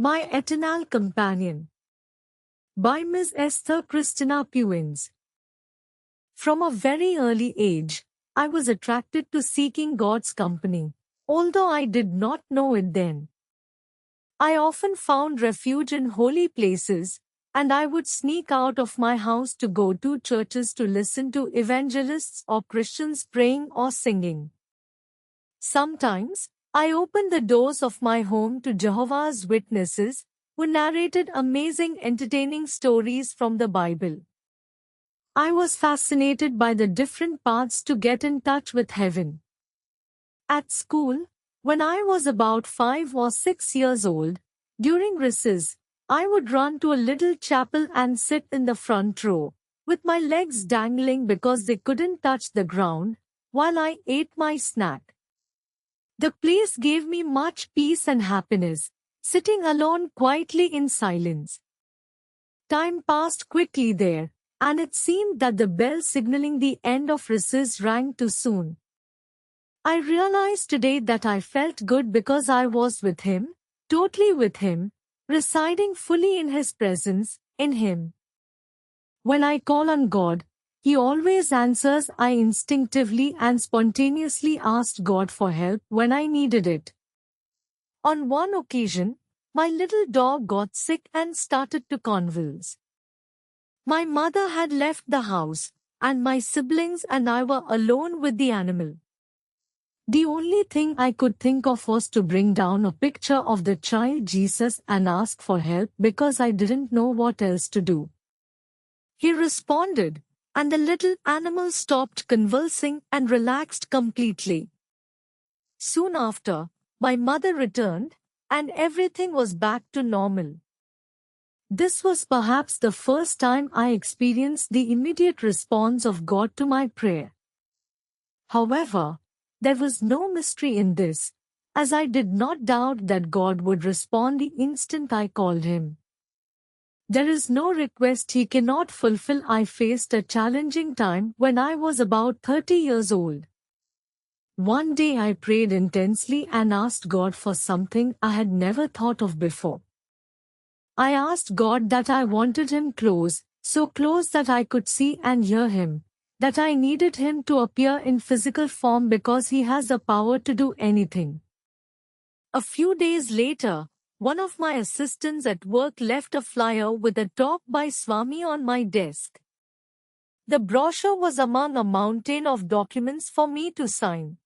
My Eternal Companion by Miss Esther Christina Puins. From a very early age, I was attracted to seeking God's company, although I did not know it then. I often found refuge in holy places, and I would sneak out of my house to go to churches to listen to evangelists or Christians praying or singing. Sometimes, I opened the doors of my home to Jehovah's Witnesses, who narrated amazing entertaining stories from the Bible. I was fascinated by the different paths to get in touch with heaven. At school, when I was about 5 or 6 years old, during recess, I would run to a little chapel and sit in the front row, with my legs dangling because they couldn't touch the ground, while I ate my snack. The place gave me much peace and happiness, sitting alone quietly in silence. Time passed quickly there, and it seemed that the bell signaling the end of recess rang too soon. I realize today that I felt good because I was with Him, totally with Him, residing fully in His presence, in Him. When I call on God, He always answers. I instinctively and spontaneously asked God for help when I needed it. On one occasion, my little dog got sick and started to convulse. My mother had left the house, and my siblings and I were alone with the animal. The only thing I could think of was to bring down a picture of the child Jesus and ask for help because I didn't know what else to do. He responded, and the little animal stopped convulsing and relaxed completely. Soon after, my mother returned, and everything was back to normal. This was perhaps the first time I experienced the immediate response of God to my prayer. However, there was no mystery in this, as I did not doubt that God would respond the instant I called Him. There is no request He cannot fulfill. I faced a challenging time when I was about 30 years old. One day I prayed intensely and asked God for something I had never thought of before. I asked God that I wanted Him close, so close that I could see and hear Him, that I needed Him to appear in physical form because He has the power to do anything. A few days later, one of my assistants at work left a flyer with a talk by Swami on my desk. The brochure was among a mountain of documents for me to sign.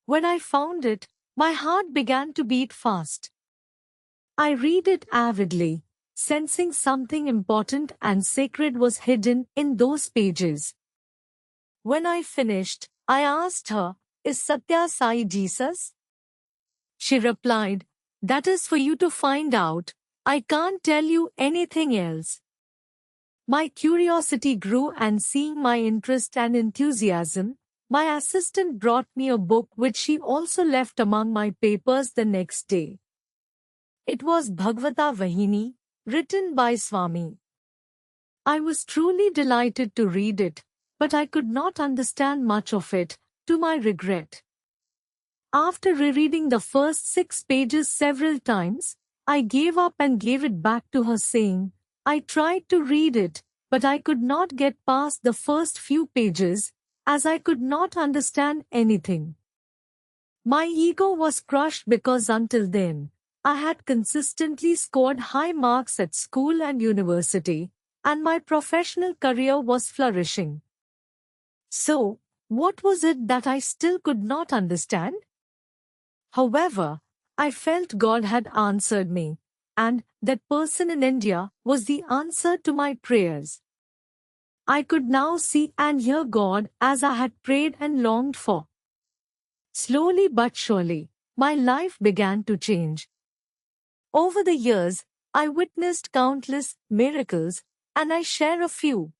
When I found it, my heart began to beat fast. I read it avidly, sensing something important and sacred was hidden in those pages. When I finished, I asked her, "Is Satya Sai Jesus?" She replied, "That is for you to find out. I can't tell you anything else." My curiosity grew, and seeing my interest and enthusiasm, my assistant brought me a book which she also left among my papers the next day. It was Bhagavata Vahini, written by Swami. I was truly delighted to read it, but I could not understand much of it, to my regret. After rereading the first 6 pages several times, I gave up and gave it back to her saying, "I tried to read it, but I could not get past the first few pages, as I could not understand anything." My ego was crushed because until then, I had consistently scored high marks at school and university, and my professional career was flourishing. So, what was it that I still could not understand? However, I felt God had answered me, and that person in India was the answer to my prayers. I could now see and hear God as I had prayed and longed for. Slowly but surely, my life began to change. Over the years, I witnessed countless miracles, and I share a few.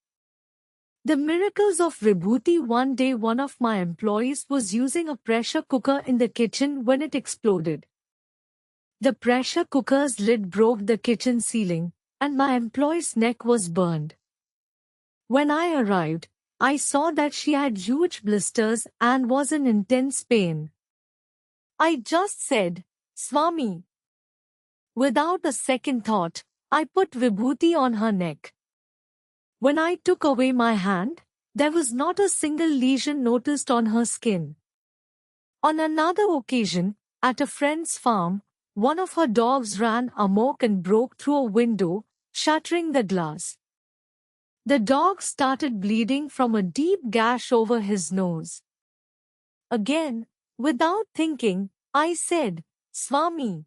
The miracles of Vibhuti. One day one of my employees was using a pressure cooker in the kitchen when it exploded. The pressure cooker's lid broke the kitchen ceiling, and my employee's neck was burned. When I arrived, I saw that she had huge blisters and was in intense pain. I just said, "Swami, Without a second thought, I put vibhuti on her neck. When I took away my hand, there was not a single lesion noticed on her skin. On another occasion, at a friend's farm, one of her dogs ran amok and broke through a window, shattering the glass. The dog started bleeding from a deep gash over his nose. Again, without thinking, I said, "Swami."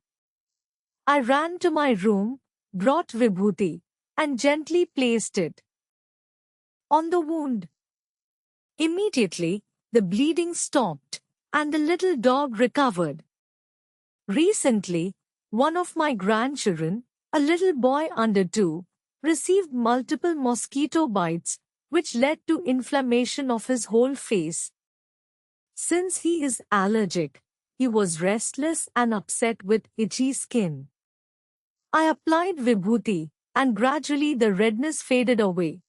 I ran to my room, brought vibhuti, and gently placed it on the wound. Immediately, the bleeding stopped, and the little dog recovered. Recently, one of my grandchildren, a little boy under 2, received multiple mosquito bites, which led to inflammation of his whole face. Since he is allergic, he was restless and upset with itchy skin. I applied vibhuti, and gradually the redness faded away.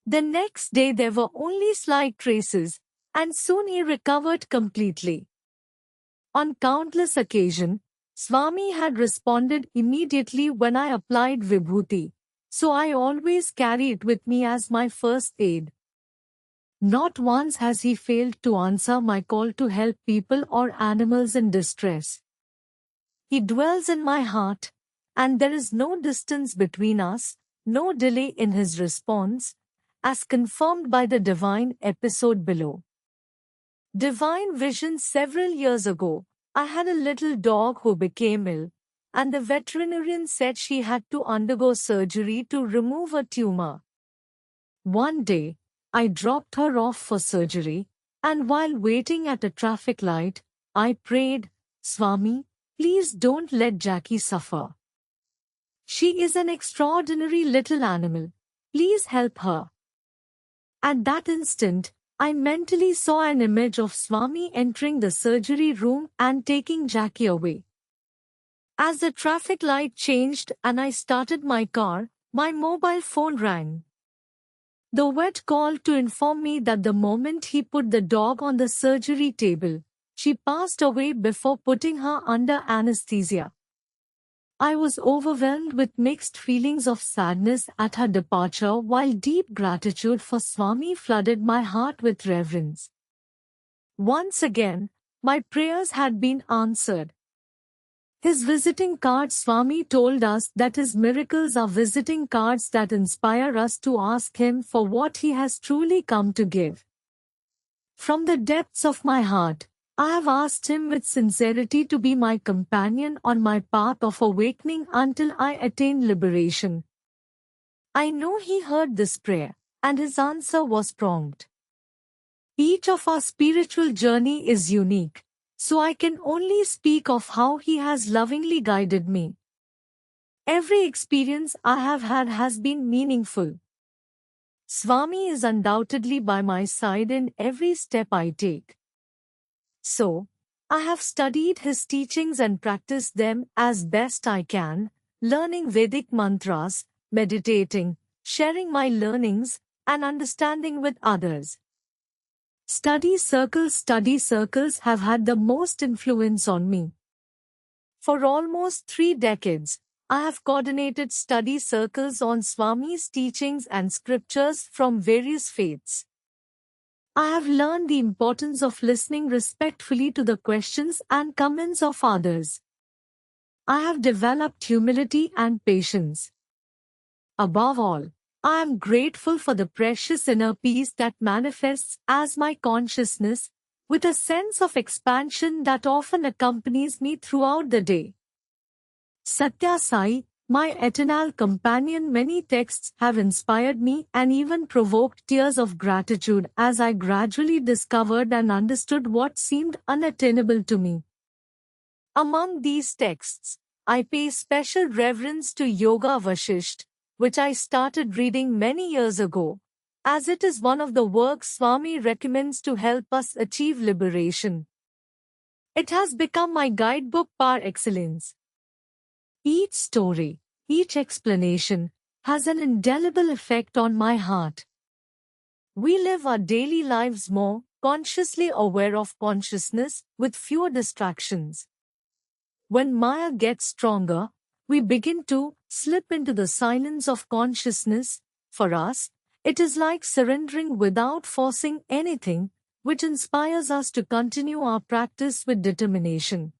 The next day there were only slight traces, and soon he recovered completely. On countless occasions, Swami had responded immediately when I applied vibhuti, so I always carry it with me as my first aid. Not once has he failed to answer my call to help people or animals in distress. He dwells in my heart, and there is no distance between us, no delay in his response, as confirmed by the divine episode below. Divine vision. Several years ago, I had a little dog who became ill, and the veterinarian said she had to undergo surgery to remove a tumor. One day, I dropped her off for surgery, and while waiting at a traffic light, I prayed, "Swami, please don't let Jackie suffer. She is an extraordinary little animal. Please help her." At that instant, I mentally saw an image of Swami entering the surgery room and taking Jackie away. As the traffic light changed and I started my car, my mobile phone rang. The vet called to inform me that the moment he put the dog on the surgery table, she passed away before putting her under anesthesia. I was overwhelmed with mixed feelings of sadness at her departure while deep gratitude for Swami flooded my heart with reverence. Once again, my prayers had been answered. His visiting cards. Swami told us that his miracles are visiting cards that inspire us to ask him for what he has truly come to give. From the depths of my heart, I have asked him with sincerity to be my companion on my path of awakening until I attain liberation. I know he heard this prayer, and his answer was prompt. Each of our spiritual journey is unique, so I can only speak of how he has lovingly guided me. Every experience I have had has been meaningful. Swami is undoubtedly by my side in every step I take. So, I have studied his teachings and practiced them as best I can, learning Vedic mantras, meditating, sharing my learnings, and understanding with others. Study circles have had the most influence on me. For almost 3 decades, I have coordinated study circles on Swami's teachings and scriptures from various faiths. I have learned the importance of listening respectfully to the questions and comments of others. I have developed humility and patience. Above all, I am grateful for the precious inner peace that manifests as my consciousness, with a sense of expansion that often accompanies me throughout the day. Satya Sai, my eternal companion. Many texts have inspired me and even provoked tears of gratitude as I gradually discovered and understood what seemed unattainable to me. Among these texts, I pay special reverence to Yoga Vashisht, which I started reading many years ago, as it is one of the works Swami recommends to help us achieve liberation. It has become my guidebook par excellence. Each story, each explanation, has an indelible effect on my heart. We live our daily lives more consciously aware of consciousness, with fewer distractions. When Maya gets stronger, we begin to slip into the silence of consciousness. For us, it is like surrendering without forcing anything, which inspires us to continue our practice with determination.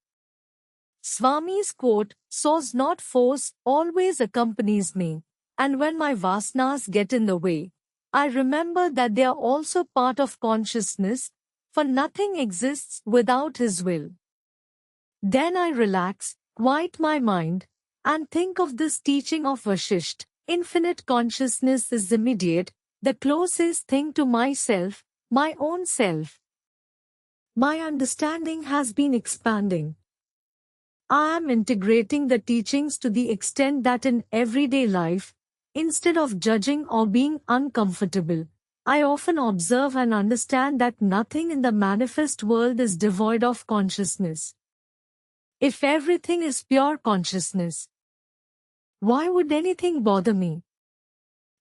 Swami's quote, "Source not force," always accompanies me, and when my vasanas get in the way, I remember that they are also part of consciousness, for nothing exists without His will. Then I relax, quiet my mind, and think of this teaching of Vashisht. Infinite consciousness is immediate, the closest thing to myself, my own self. My understanding has been expanding. I am integrating the teachings to the extent that in everyday life, instead of judging or being uncomfortable, I often observe and understand that nothing in the manifest world is devoid of consciousness. If everything is pure consciousness, why would anything bother me?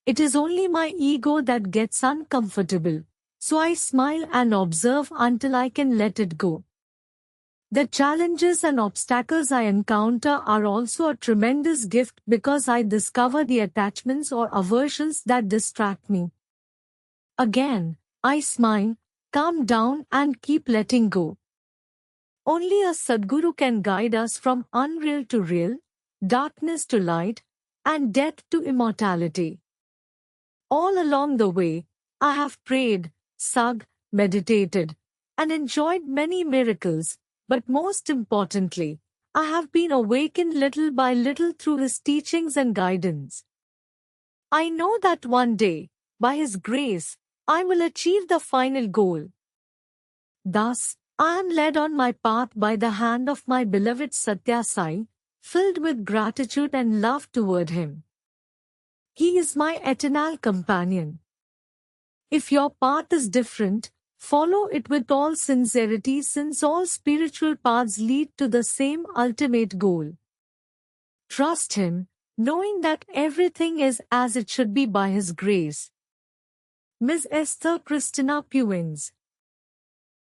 It is only my ego that gets uncomfortable, so I smile and observe until I can let it go. The challenges and obstacles I encounter are also a tremendous gift because I discover the attachments or aversions that distract me. Again, I smile, calm down and keep letting go. Only a Sadguru can guide us from unreal to real, darkness to light, and death to immortality. All along the way, I have prayed, sung, meditated, and enjoyed many miracles, but most importantly, I have been awakened little by little through His teachings and guidance. I know that one day, by His grace, I will achieve the final goal. Thus, I am led on my path by the hand of my beloved Satya Sai, filled with gratitude and love toward Him. He is my eternal companion. If your path is different, follow it with all sincerity, since all spiritual paths lead to the same ultimate goal. Trust Him, knowing that everything is as it should be by His grace. Ms. Esther Christina Puins.